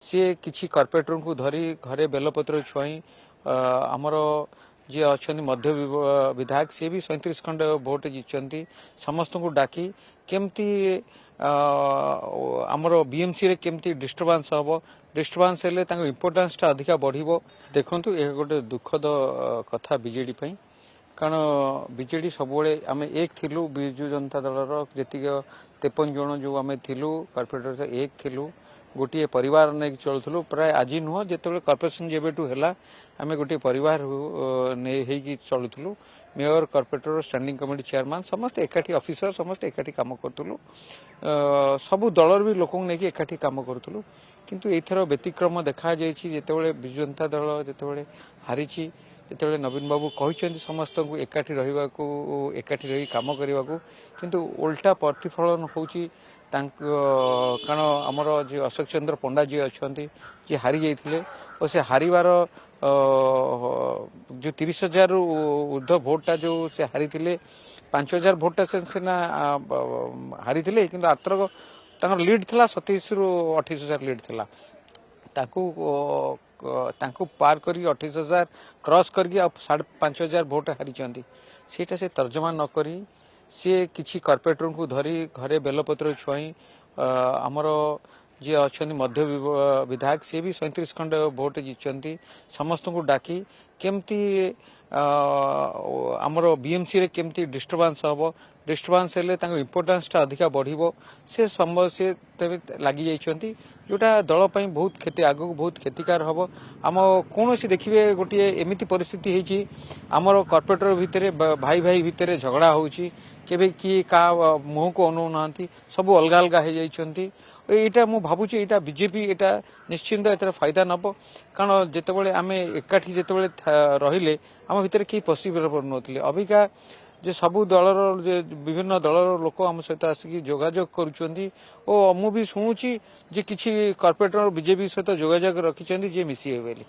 सी किसी कॉर्पोरेटर को धरी घरे बेलपत्र छुआई आमर जी अच्छा मध्य विधायक सी भी 37 खंड भोट जीतती समस्त को डाकी केमती आमर बीएमसी रे केमती डिस्टर्बांस हम डिस्टर्बांस हेले इम्पोर्टान्स टा अधिका बढ़िबो। देखंतु यह गोटे दुखद कथा बीजेडी पई कारण बीजेडी सबुबले आम एक थिलु बिजु जनता दलर जी 53 जन जो आम थिलु कॉर्पोरेटर एक थिलु गोटे परिवार नहीं चलुलु प्राय आज नुह जो कॉर्पोरेशन जेबेठू है आम गोटे परिवार नहीं चलुलु mayor corporator standing committee chairman समस्त एकाठी ऑफिसर समस्त एकाठी काम करूँ सबू दलर भी लोक नहीं एकाठी काम करूँ किंतु एथर व्यतिक्रम देखा जाते बिजु जनता दल जिते हारी जिते नवीन बाबू कहते समस्त को एकाठी रही एकाठी रही काम करने को किंतु उल्टा प्रतिफलन होची कारण आमर जो अशोक चंद्र पंडा जी अच्छा जी हारी जाते और से हारिवार जो 30,000 ऊर्ध भोटा जो से हारी 5,000 भोटा से सीना हारी कि आरथरक लीड था 27 ରୁ 28,000 लीड था ताकू पार कर 28,000 क्रॉस करके 5,500 भोट हारी सेटा से तर्जमा न करी सी किसी कॉर्पोरेटर को धरी घरे बेलपत्र छुआई आमर जी अच्छा मध्य विधायक सी भी 37 खंड भोट जीतती समस्त को डाकी केमती आमर बीएमसी रे केमती डिस्टर्बांस हम डिस्टर्बांस हेले इम्पोर्टान्स टा अधिका बढ़िबो से समस्या लगी जाइछंती जोटा दल पई बहुत क्षति आगु बहुत क्षतिकार हम आम कौन देखिए गोटे एमती परिस्थिति होती आमर कॉर्पोरेटर भितर भाई भाई भितर झगड़ा होची केबे किए का मुह को अनु ना सब अलग अलग हो जाइछंती एटा मु भावुची एटा बीजेपी एटा निश्चिंत एतर फायदा नब कारण जितेबाला आम एकाठी जितेबाला रहिले आम भितर किए पशि पड़ुनथिले अबिका जे सबू दलर विभिन्न दलर लोक आम सहित आसिक जोगाजोग करुँच और मु भी शुणुची जे किसी कॉर्पोरेटर बीजेपी सहित जोगाजोग रखिंट जे मिसी बोली।